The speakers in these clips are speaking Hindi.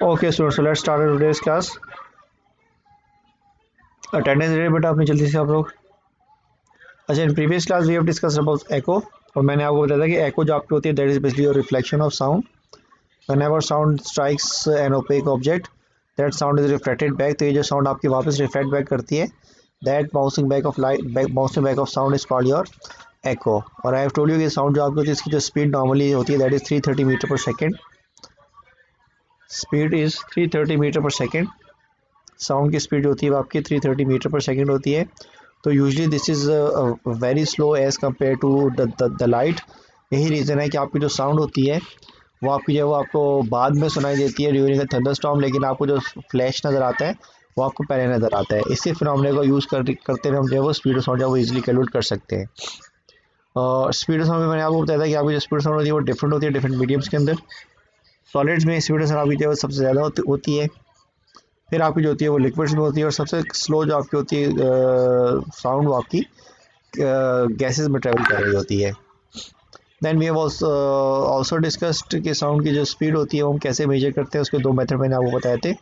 Okay, so let's start today's class. Attendance rate बेटा आपने जल्दी से आप लोग। अच्छा, in previous class we have discussed about echo, और मैंने आपको बताया था कि एको जो आपकी होती है that is basically your reflection of sound. Whenever sound strikes an opaque object that sound is reflected back. तो ये जो साउंड आपकी वापस रिफ्लेक्ट बैक करती है, that bouncing back of light bouncing back of sound is called your echo. और आई हैव टोल्ड यू कि साउंड जो आपकी होती है इसकी जो स्पीड नॉर्मली होती है दैट इज 330 मीटर पर सेकेंड। स्पीड इज 330 मीटर पर सेकेंड। साउंड की स्पीड होती है वो आपकी 330 मीटर पर सेकेंड होती है। तो usually this is very slow as compare to the light. यही रीज़न है कि आपकी जो साउंड होती है वो आपकी जो वो आपको बाद में सुनाई देती है ड्यूरिंग थंडरस्टॉर्म, लेकिन आपको जो फ्लैश नज़र आता है वो आपको पहले नज़र आता है। इसी फिनोमेना को यूज़ करते हुए हम जो है वो स्पीड ऑफ साउंड जो है वो ईजिली कैलकुलेट कर सकते हैं। और स्पीड ऑफ साउंड में मैंने आपको बताया था कि आपकी जो स्पीड ऑफ साउंड होती है वो डिफरेंट होती है डिफरेंट मीडियम्स के अंदर। सॉलिड्स में स्पीड ऑफ साउंड आपकी जो है वो सबसे ज़्यादा होती है। फिर आपकी जो होती है वो लिक्विड्स में होती है, और सबसे स्लो जो आपकी होती है साउंड वो आपकी गैसेस में ट्रेवल कर रही होती है। Then we have also discussed कि साउंड की जो स्पीड होती है वो हम कैसे मेजर करते हैं, उसके दो मेथड मैंने आपको बताए थे।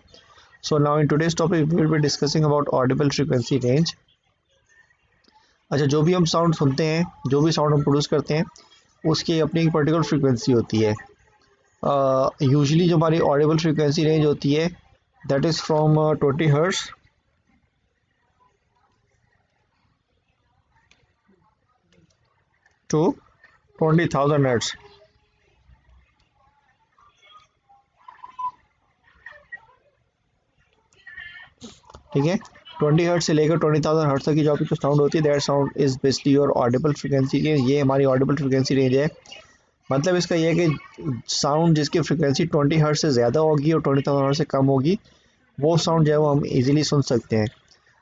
So now in today's topic we will be discussing about audible frequency range. अच्छा, जो भी हम साउंड सुनते हैं, जो भी साउंड हम प्रोड्यूस करते हैं, उसकी अपनी एक पर्टिकुलर फ्रीक्वेंसी होती है। यूजुअली जो हमारी ऑडिबल फ्रीक्वेंसी रेंज होती है that is from 20 hertz to 20,000 hertz. ठीक है, 20 हर्ट्ज से लेकर 20,000 हर्ट्ज तक की जो आपकी जो साउंड होती है that sound is basically your Audible frequency की। ये हमारी ऑडिबल फ्रीक्वेंसी रेंज है। मतलब इसका ये है कि साउंड जिसकी फ्रीक्वेंसी 20 हर्ट्ज से ज़्यादा होगी और 20,000 हर्ट्ज से कम होगी वो साउंड जो है वो हम इजीली सुन सकते हैं।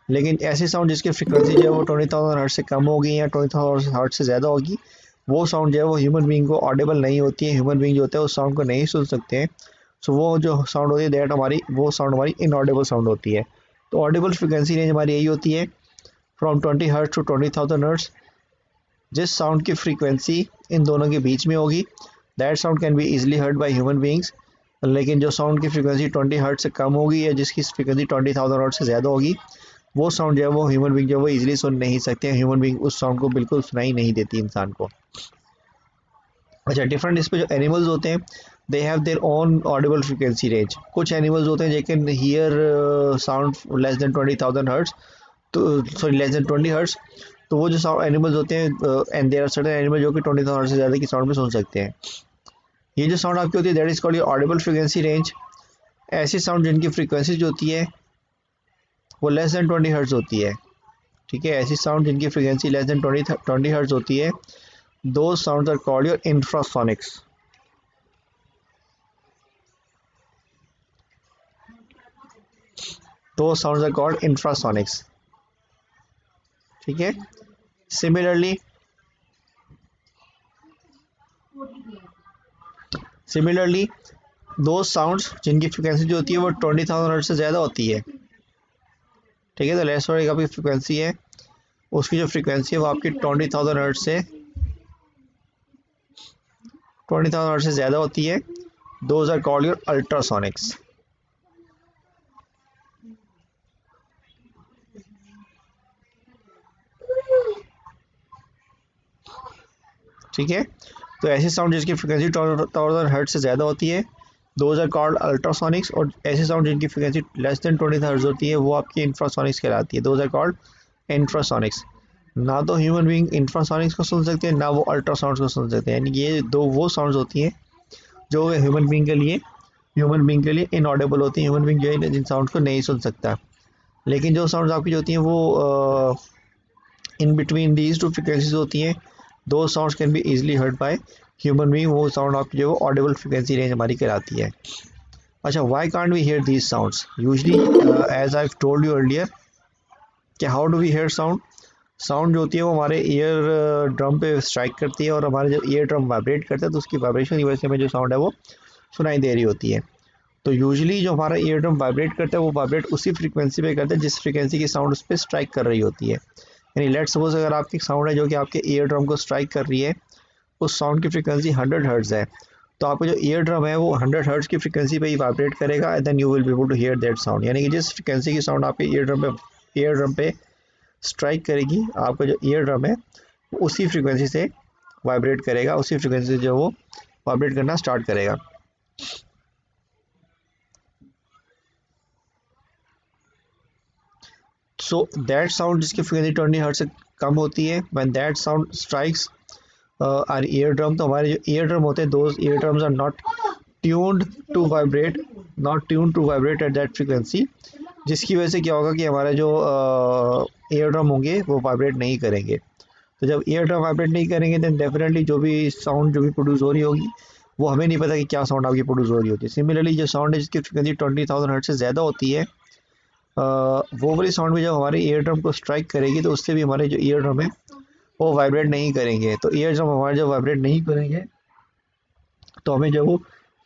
लेकिन ऐसी साउंड जिसकी फ्रीक्वेंसी जो है वो 20,000 हर्ट्ज से कम होगी या 20,000 हर्ट्ज से ज़्यादा होगी, वो साउंड जो है वो ह्यूमन बीइंग को ऑडिबल नहीं होती है। ह्यूमन बीइंग जो होता है उस साउंड को नहीं सुन सकते हैं। सो वो जो साउंड होती है दैट वो साउंड हमारी इनऑडिबल साउंड होती है। तो ऑडिबल फ्रीक्वेंसी रेंज हमारी यही होती है फ्रॉम 20 हर्ट्ज टू 20,000 हर्ट्ज। जिस साउंड की फ्रीक्वेंसी इन दोनों के बीच में होगी that sound can be easily heard by human beings. लेकिन जो साउंड की फ्रीक्वेंसी 20 हर्ट्ज से कम होगी या जिसकी फ्रीक्वेंसी 20,000 हर्ट्ज से ज़्यादा होगी, वो साउंड जो है वो ह्यूमन बीइंग जो है वो इजीली सुन नहीं सकते हैं। ह्यूमन बीइंग उस साउंड को बिल्कुल सुनाई नहीं देती इंसान को। अच्छा, डिफरेंट इस पे जो एनिमल्स होते हैं they have their own audible frequency range. कुछ एनिमल्स होते हैं जे can hear sound less than 20,000 hertz, तो सॉरी लेस देन 20 हर्ट्ज। तो वो जो साउंड एनिमल्स होते हैं and there are certain animal जो कि 20,000 हर्ट्ज से ज़्यादा की साउंड में सुन सकते हैं। ये जो साउंड आपकी होती है that is called your Audible frequency range. ऐसी साउंड जिनकी फ्रीक्वेंसी जो होती है वो लेस देन 20 हर्ट्ज होती है। ठीक है, ऐसी साउंड जिनकी फ्रीक्वेंसी लेस देन 20 हर्ट्ज होती है, those sounds are called your infrasonics. Those sounds are called infrasonics. ठीक है, सिमिलरली दो साउंड्स जिनकी फ्रिक्वेंसी जो होती है वो 20,000 हर्ट्ज से ज़्यादा होती है। ठीक है, तो लेट्स से आपकी फ्रिक्वेंसी है, उसकी जो फ्रिक्वेंसी है वो आपकी 20,000 हर्ट्ज से 20,000 हर्ट्ज से ज़्यादा होती है। Those are called your ultrasonics. ठीक है, तो ऐसी साउंड जिसकी फ्रिक्वेंसी 20,000 हर्ट्ज से ज़्यादा होती है दोज आर कॉल्ड अल्ट्रासोनिक्स। और ऐसी साउंड जिनकी फ्रिक्वेंसी लेस देन 20 हर्ट्ज होती है वो आपकी इंफ्रासोनिक्स कहलाती है। Those are called infrasonics. ना तो ह्यूमन बीइंग इंफ्रासोनिक्स को सुन सकते हैं ना वो अल्ट्रासाउंड्स को सुन सकते हैं। यानी ये दो वो साउंड्स होती हैं जो ह्यूमन बीइंग के लिए इनऑडिबल होती हैं। ह्यूमन बीइंग जो है इन साउंड को नहीं सुन सकता। लेकिन जो साउंड्स आपकी जो होती हैं वो in between these two frequencies होती हैं, दो sounds can be easily heard by human being. वो साउंड आपकी जो ऑडिबल फ्रिक्वेंसी रेंज हमारी कहलाती है। अच्छा, why can't we hear these sounds usually as I told you earlier कि how do we hear sound. Sound जो होती है वो हमारे ईयर ड्रम पे स्ट्राइक करती है और हमारे जब ईयर ड्रम वाइब्रेट करता है तो उसकी वाइब्रेशन की वजह से हमें जो साउंड है वो सुनाई दे रही होती है। तो यूजुअली जो हमारा ईयर ड्रम वाइब्रेट करता है वो वाइब्रेट उसी फ्रीक्वेंसी पे करता है जिस फ्रीक्वेंसी की साउंड उस पर स्ट्राइक कर रही होती है। यानी लेट्स सपोज अगर आपकी साउंड है जो कि आपके ईयर ड्रम को स्ट्राइक कर रही है, उस साउंड की फ्रीक्वेंसी 100 हर्ट्ज है, तो आपका जो ईयर ड्रम है वो 100 हर्ट्ज की फ्रिक्वेंसी पे ही वाइब्रेट करेगा and then you will be able to hear that sound. यानी कि जिस फ्रिक्वेंसी की साउंड आपके ईयर ड्रम पे स्ट्राइक करेगी, आपका जो ईयर ड्रम है वो उसी फ्रिक्वेंसी से वाइब्रेट करेगा, उसी फ्रिक्वेंसी से जो वो वाइब्रेट करना स्टार्ट करेगा। सो दैट साउंड जिसकी फ्रिक्वेंसी 20 हर्ट्ज से कम होती है, when that sound strikes our eardrum, तो हमारे जो ईयर ड्रम होते हैं those eardrums are not tuned to vibrate, not tuned to vibrate at that frequency, जिसकी वजह से क्या होगा कि हमारे जो ईयर ड्रम होंगे वो वाइब्रेट नहीं करेंगे। तो जब ईयर ड्रम वाइब्रेट नहीं करेंगे देन डेफिनेटली जो भी साउंड जो भी प्रोड्यूस हो रही होगी वो हमें नहीं पता कि क्या साउंड आपकी प्रोड्यूस हो रही होती है। सिमिलरली जो साउंड है जिसकी फ्रिक्वेंसी 20,000 हर्ट्ज से ज़्यादा होती है, वो वाली साउंड भी जब हमारे ईयर ड्रम को स्ट्राइक करेगी तो उससे भी हमारे जो ईयर ड्रम है वो वाइब्रेट नहीं करेंगे। तो ईयर ड्रम हमारे जब वाइब्रेट नहीं करेंगे तो हमें जो वो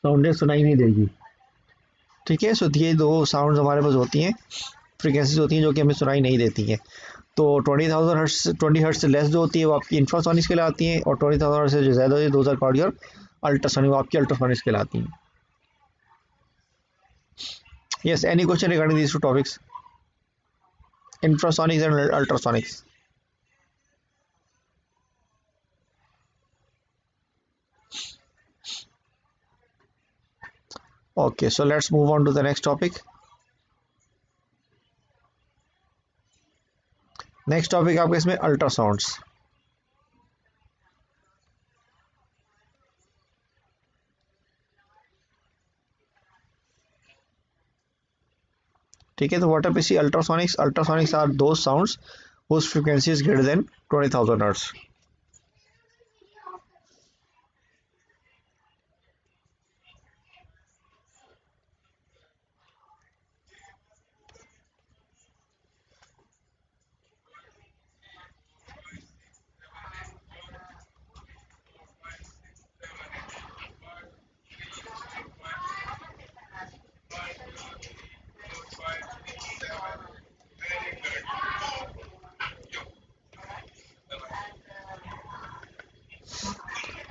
साउंडें सुनाई नहीं देगी। ठीक है, सो ये दो साउंड हमारे पास होती हैं, फ्रिक्वेंसीज होती हैं जो कि हमें सुनाई नहीं देती हैं। तो 20,000 हर्ट्ज 20 हर्ट्ज से लेस जो होती है वो आपकी इंफ्रासोनिक्स कहलाती हैं, और 20,000 हर्ट्ज से जो ज़्यादा होती है those are called your ultrasonic, वो आपकी अल्ट्रासोनिक्स कहलाती हैं। Yes, any question regarding these two topics, infrasonics and ultrasonics? Okay, so let's move on to the next topic. Next topic आपका इसमें अल्ट्रासाउंड्स। ठीक है, तो what are basic ultrasonics? Ultrasonics are those sounds whose frequency is greater than 20,000 hertz.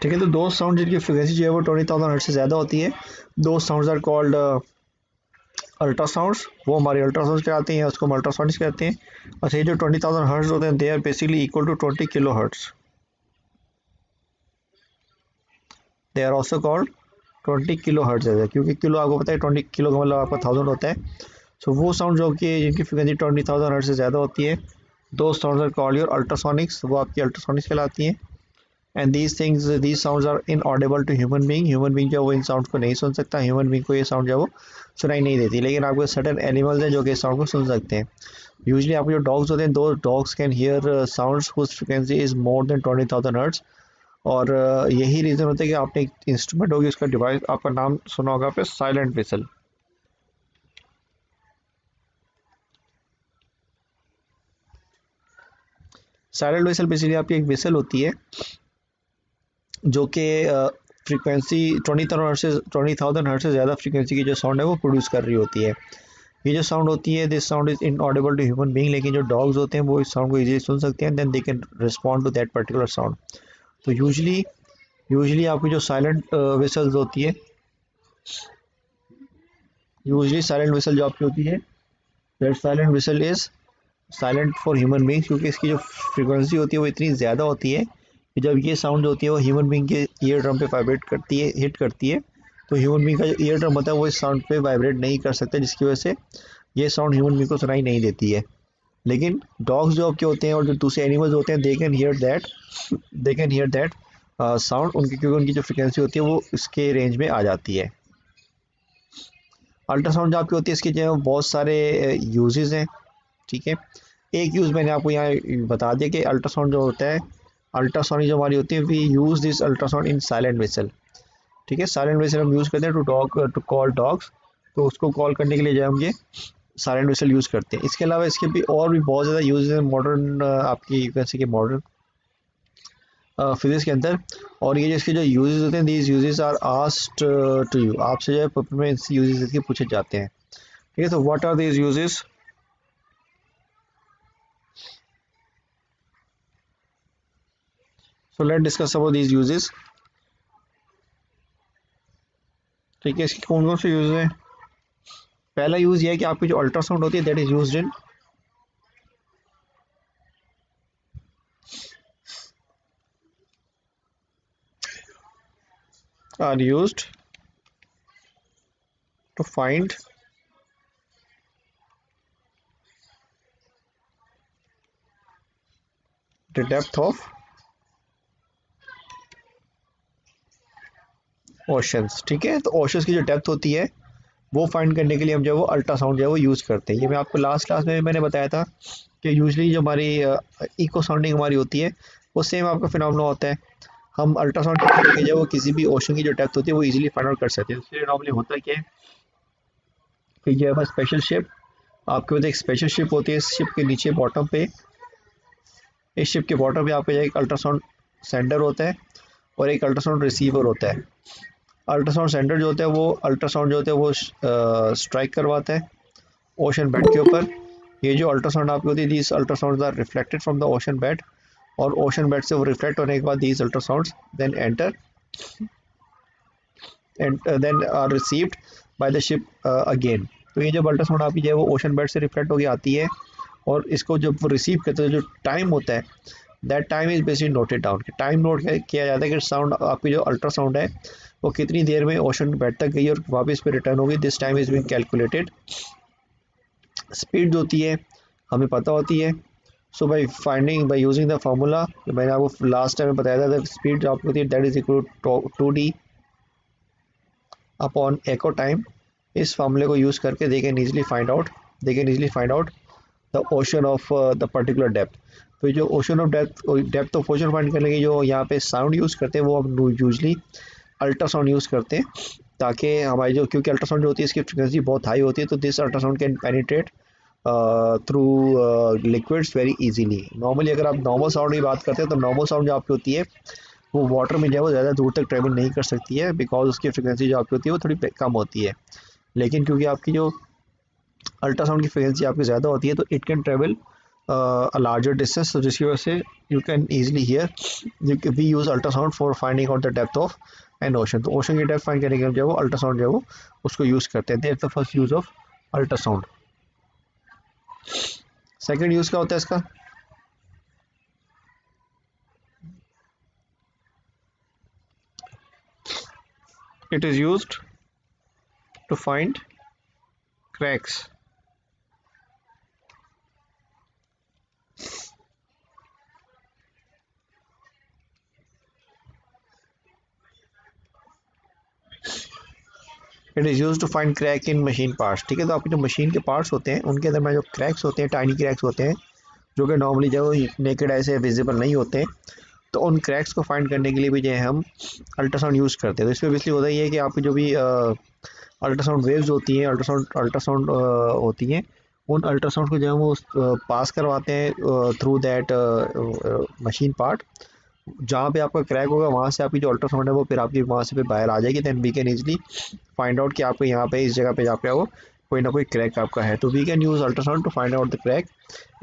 ठीक है, तो दो साउंड जिनकी फ्रिक्वेंसी जो है वो 20,000 हर्ट्ज से ज़्यादा होती है, those sounds are called ultrasounds, वो हमारे अल्ट्रासाउंड्स कहलाते हैं, उसको हम अल्ट्रासोनिक्स कहते हैं। और ये जो 20,000 हर्ट्ज होते हैं they are basically equal to 20 kilohertz, they are also called 20 kilohertz है, क्योंकि किलो आपको पता है 20 किलो का मतलब आपका 1000 होता है। सो वो साउंड जो कि जिनकी फ्रिक्वेंसी 20,000 हर्ट्ज से ज़्यादा होती है, those sounds are called your ultrasonics, वो आपकी अल्ट्रासोनिक्स कहलाती हैं। And these sounds are inaudible to human being, human being जो वो इन साउंड को नहीं सुन सकता, ह्यूमन बीइंग को ये साउंड जो वो सुनाई नहीं देती, लेकिन आपको सर्टेन एनिमल्स हैं जो कि इस साउंड को सुन सकते हैं। यूजुअली आपके जो डॉग्स होते हैं those dogs can hear sounds whose frequency is more than 20,000 hertz. और यही रीज़न होता है कि आपने एक इंस्ट्रूमेंट होगी उसका डिवाइस आपका नाम सुना होगा आपने, silent whistle. Silent whistle basically आपकी एक विसल होती है जो कि फ्रीक्वेंसी 20,000 हर्ट्ज से ज़्यादा फ्रीक्वेंसी की जो साउंड है वो प्रोड्यूस कर रही होती है। ये जो साउंड होती है this sound is inaudible to human being, लेकिन जो डॉग्स होते हैं वो इस साउंड को इजीली सुन सकते हैं, then they can respond to that particular sound. तो यूजुअली आपकी जो साइलेंट विसल्स होती है, यूजुअली साइलेंट विसल जो आपकी होती है, that silent whistle is silent for human beings, क्योंकि इसकी जो फ्रिक्वेंसी होती है वो इतनी ज़्यादा होती है कि जब ये साउंड होती है वो ह्यूमन बींग के ईयर ड्रम पे वाइब्रेट करती है, हिट करती है, तो ह्यूमन बींग का जो ईयर ड्रम होता है वो इस साउंड पे वाइब्रेट नहीं कर सकता, जिसकी वजह से ये साउंड ह्यूमन बींग को सुनाई नहीं देती है। लेकिन डॉग्स जो आपके होते हैं और जो दूसरे एनिमल्स होते हैं they can hear that sound, उनकी क्योंकि उनकी जो फ्रिक्वेंसी होती है वो इसके रेंज में आ जाती है। अल्ट्रासाउंड जो आपकी होती है इसके जो है बहुत सारे यूजेस हैं। ठीक है, एक यूज़ मैंने आपको यहाँ बता दिया कि अल्ट्रासाउंड जो होता है, अल्ट्रासोनिक जो हमारी होती है, we use this ultrasound in silent vessel. ठीक है, साइलेंट वेसल हम यूज़ करते हैं टू कॉल डॉग्स, तो उसको कॉल करने के लिए जो हम ये साइलेंट वेसल यूज़ करते हैं। इसके अलावा इसके भी और भी बहुत ज़्यादा यूज है मॉडर्न, आपकी वैसे कि मॉडर्न फिजिक्स के अंदर। और ये जिसके जो यूजेस होते हैं these uses are asked to you, आपसे जो है पेपर में यूजेस इसके पूछे जाते हैं। ठीक है, तो what are these uses? So let's discuss about these uses. ठीक है, इसकी कौन कौन से यूज है? पहला यूज ये है कि आपकी जो अल्ट्रासाउंड होती है that is used in are used to find the depth of oceans. ठीक है, तो ओशंस की जो डेप्थ होती है वो फाइंड करने के लिए हम जो है वो अल्ट्रासाउंड जो है वो यूज़ करते हैं। ये मैं आपको लास्ट क्लास में भी मैंने बताया था कि यूजली जो हमारी इको साउंडिंग हमारी होती है वो सेम आपका फिनोमेना होता है। हम अल्ट्रासाउंड के जो वो किसी भी ओशन की जो डेप्थ होती है वो इजीली फाइंड आउट कर सकते हैं। इसलिए नॉर्मली होता क्या है कि जो है स्पेशल शिप, आपके पास एक स्पेशल शिप होती है। इस शिप के नीचे बॉटम पे, इस शिप के बॉटम पे आपके एक अल्ट्रासाउंड सेंडर होता है और एक अल्ट्रासाउंड रिसीवर होता है। अल्ट्रासाउंड सेंडर जो होता है वो अल्ट्रासाउंड जो होता है वो स्ट्राइक करवाता है ओशन बेड के ऊपर। ये जो अल्ट्रासाउंड आपकी होती है these ultrasound are reflected from the ocean bed, और ओशन बेड से वो रिफ्लेक्ट होने के बाद these ultrasounds then enter and then are received by the ship again. तो ये जब अल्ट्रासाउंड आपकी जो है वो ओशन बेड से रिफ्लेक्ट होकर आती है और इसको जब वो रिसीव करते हैं जो टाइम होता है that time is basically noted down. Time note किया जाता है कि साउंड आपकी जो अल्ट्रासाउंड है वो कितनी देर में ओशन बेड तक गई और वापस पे रिटर्न होगी। This time is being calculated. Speed जो होती है हमें पता होती है। So by finding by using the formula, मैंने आपको लास्ट टाइम बताया था स्पीड जो आपकी होती है that is equal to D upon echo time. इस फार्मूले को यूज़ करके they can easily find out the ocean of the particular depth. तो जो ocean of depth of ocean find करने की जो यहाँ पे साउंड यूज़ करते हैं वो हम यूजली अल्ट्रासाउंड यूज़ करते हैं, ताकि हमारी जो, क्योंकि अल्ट्रासाउंड जो होती है इसकी फ्रिक्वेंसी बहुत हाई होती है तो this ultrasound can penetrate through liquids very easily. Normally अगर आप नॉर्मल साउंड की बात करते हैं तो नॉर्मल साउंड जो आपकी होती है वो वाटर में जो है वो ज़्यादा दूर तक ट्रेवल नहीं कर सकती है, बिकॉज उसकी फ्रिक्वेंसी जो आपकी होती है वो थोड़ी कम होती है। लेकिन क्योंकि आपकी जो अल्ट्रासाउंड की फ्रिक्वेंसी आपकी ज़्यादा होती है तो it can travel a larger distance, so जिसकी वजह से you can easily hear we use ultrasound for finding out the depth of an ocean। तो ओशन की डेप्थ फाइंड करने के लिए जो है वो अल्ट्रासाउंड जो है वो उसको यूज़ करते हैं। That's the first use of ultrasound. Second use क्या होता है इसका? It is used to find cracks। It is use to find crack in machine parts. ठीक है, तो आपके जो मशीन के पार्ट्स होते हैं उनके अंदर में जो क्रैक्स होते हैं, टाइनी क्रैक्स होते हैं जो कि नॉर्मली जो नेकेड आई से विजिबल नहीं होते, तो उन क्रैक्स को फाइंड करने के लिए भी जो है हम अल्ट्रासाउंड यूज़ करते हैं। तो इसमें बेसिकली होता ही है कि आपकी जो भी अल्ट्रासाउंड वेव्स होती हैं, अल्ट्रासाउंड होती हैं, उन अल्ट्रासाउंड को जो है वो पास करवाते हैं थ्रू दैट मशीन पार्ट। जहाँ पे आपका क्रैक होगा वहाँ से आपकी जो अल्ट्रासाउंड है वो फिर आपकी वहाँ से फिर बाहर आ जाएगी। Then we can easily find out कि आपको यहाँ पे इस जगह पे जहाँ पे वो कोई ना कोई क्रैक आपका है। तो we can use ultrasound to find out the crack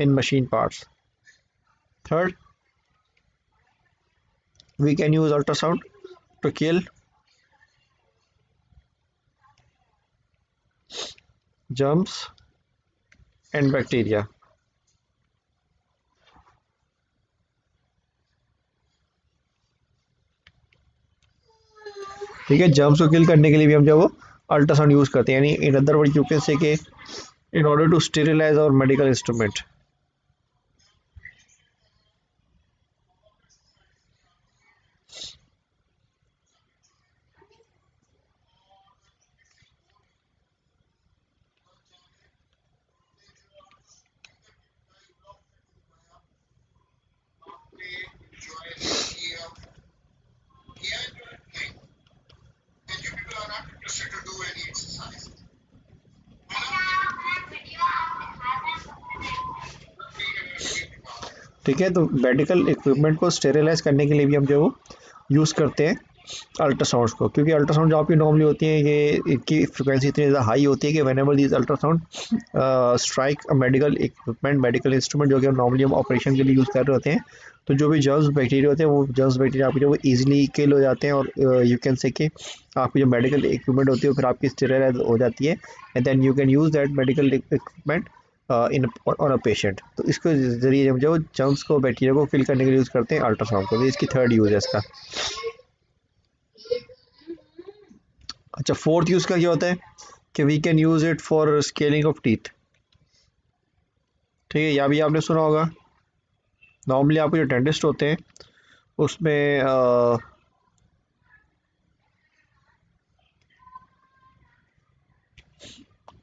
in machine parts. Third, we can use ultrasound to kill germs and bacteria। ठीक है, जर्म्स को किल करने के लिए भी हम जो वो अल्ट्रासाउंड यूज करते हैं, यानी in other word you can से कि इन ऑर्डर टू स्टेरिलाइज और मेडिकल इंस्ट्रूमेंट। ठीक है, तो मेडिकल इक्विपमेंट को स्टेरिलाइज करने के लिए भी हम जो यूज़ करते हैं अल्ट्रासाउंड्स को, क्योंकि अल्ट्रासाउंड जो आपकी नॉर्मली होती है ये इनकी फ्रिक्वेंसी इतनी ज़्यादा हाई होती है कि whenever this ultrasound strike medical equipment, medical instrument जो कि नॉर्मली हम ऑपरेशन के लिए यूज़ कर रहे होते हैं, तो जो भी जर्म्स बैक्टीरिया होते हैं वो जर्म्स बैक्टीरिया आपके जो वो ईजिली किल हो जाते हैं, और यू कैन से कि आपकी जो मेडिकल इक्विपमेंट होती है फिर आपकी स्टेराइज हो जाती है, and then you can use that medical equipment in on a patient. तो इसके ज़रिए हम जो जर्म्स को बैक्टीरिया को किल करने के लिए यूज़ करते हैं अल्ट्रासाउंड को, तो इसकी थर्ड यूज़ है इसका। अच्छा, फोर्थ यूज़ का क्या होता है कि we can use it for scaling of teeth. ठीक है, या भी आपने सुना होगा, नॉर्मली आपके जो डेंटिस्ट होते हैं उसमें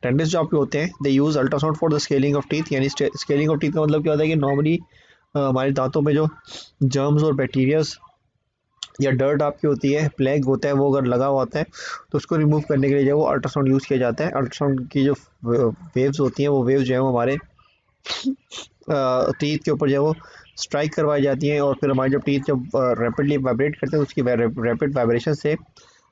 डेंटिस्ट जो आपके होते हैं they use ultrasound for the scaling of teeth. यानी स्केलिंग ऑफ टीथ का मतलब क्या होता है कि नॉर्मली हमारे दांतों में जो जर्म्स और बैक्टीरियाज या डर्ट आपकी होती है, प्लेग होता है, वो अगर लगा हुआ होता है तो उसको रिमूव करने के लिए जो वो अल्ट्रासाउंड यूज़ किया जाता है। अल्ट्रासाउंड की जो वेव्स होती हैं वो वेव्स जो है वो हमारे टीथ के ऊपर जो है वो स्ट्राइक करवाई जाती हैं, और फिर हमारे जब टीथ जब रैपिडली वाइब्रेट करते हैं उसकी रैपिड वाइब्रेशन से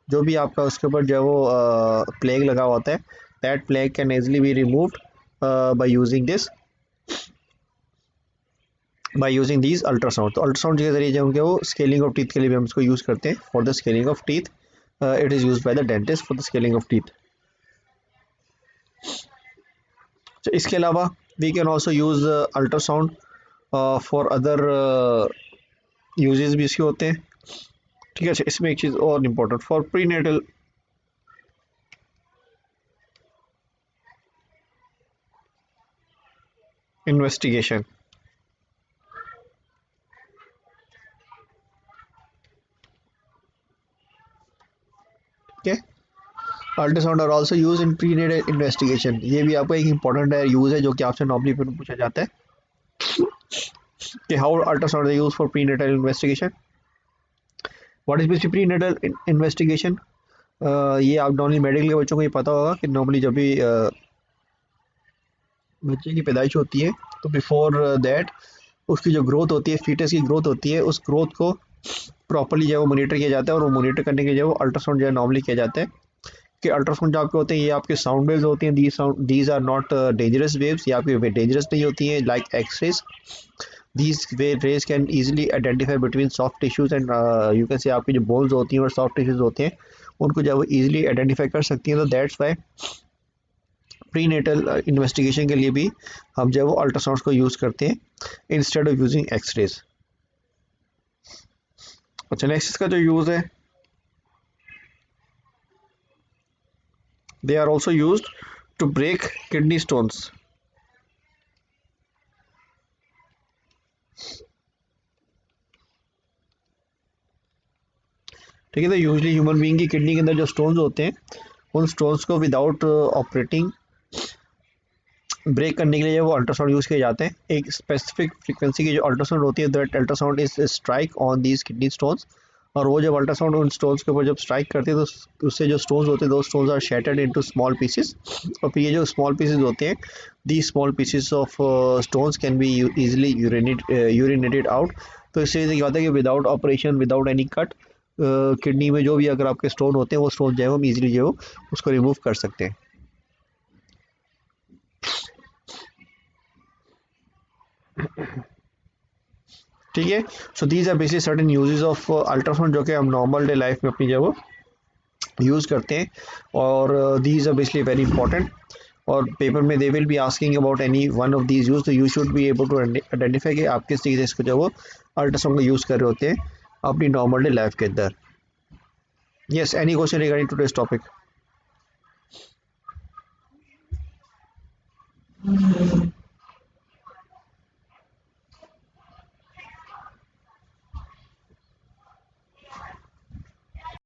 जो भी आपका उसके ऊपर जो है वो प्लेग लगा हुआ होता है, that plague can easily be removed by using this by using these ultrasound. तो अल्ट्रासाउंड के जरिए जो उनके वो स्केलिंग ऑफ टीथ के लिए भी हम इसको यूज़ करते हैं for the scaling of teeth. It is use by the dentist for the scaling of teeth. तो इसके अलावा we can also use ultrasound for other uses भी इसके होते हैं। ठीक है, अच्छा इसमें एक चीज़ और इम्पोर्टेंट फॉर प्रीनेटल इन्वेस्टिगेशन। ठीक है, ultrasound are also use in prenatal investigation. ये भी आपका एक इंपॉर्टेंट यूज़ है जो कि आपसे नॉर्मली फिर पूछा जाता है कि how ultrasound is use for prenatal investigation. What is basically prenatal investigation? ये आप नॉर्मली मेडिकल के बच्चों को ये पता होगा कि नॉर्मली जब भी बच्चे की पैदाइश होती है तो बिफोर दैट उसकी जो ग्रोथ होती है, फीटस की ग्रोथ होती है, उस ग्रोथ को प्रॉपर्ली जो है वो मोनीटर किया जाता है, और वो मोनीटर करने के लिए जो है वो अल्ट्रासाउंड जो है नॉर्मली किया जाता है। कि अल्ट्रासाउंड जो आपके होते हैं ये आपके साउंड वेव्स होती हैं, these are not dangerous waves, ये आपकी डेंजरस नहीं होती हैं like X-rays. These rays can easily identify between soft tissues and you can say आपकी जो बोन्स होती हैं और सॉफ्ट टिश्यूज होते हैं उनको जब वो ईजिली आइडेंटिफाई कर सकती हैं, तो दैट्स वाई प्रीनेटल इन्वेस्टिगेशन के लिए भी हम जो है वो अल्ट्रासाउंड को यूज़ करते हैं इंस्टेड ऑफ यूजिंग एक्सरेज। अच्छा, नेक्स्ट इसका जो यूज़ है, they are also use to break kidney stones. ठीक है, तो यूजली ह्यूमन बीइंग की किडनी के अंदर जो स्टोन्स होते हैं उन स्टोन्स को विदाउट ऑपरेटिंग ब्रेक करने के लिए वो अल्ट्रासाउंड यूज़ किए जाते हैं। एक स्पेसिफिक फ्रीक्वेंसी की जो अल्ट्रासाउंड होती है, that ultrasound is strike on these kidney stones, और वो जब अल्ट्रासाउंड उन स्टोन्स के ऊपर जब स्ट्राइक करते हैं तो उससे जो स्टोन्स होते हैं दो stones are shattered into small pieces, और फिर ये जो स्मॉल पीसेस होते हैं the small pieces of stones can be easily urinated out. तो इससे क्या होता है कि without operation, without any cut, kidney में जो भी अगर आपके स्टोन होते हैं वो स्टोन जो है हम इजीली जो उसको रिमूव कर सकते हैं। ठीक है, so these are basically certain uses of ultrasound जो कि हम नॉर्मल डे लाइफ में अपनी जो है वो यूज़ करते हैं, और these are basically very important. और पेपर में they will be asking about any one of these use, तो you should be able to identify कि आप किस तरीके से इसको जो वो अल्ट्रासाउंड का यूज़ कर रहे होते हैं अपनी नॉर्मल डे लाइफ के अंदर। Yes, any question regarding today's topic?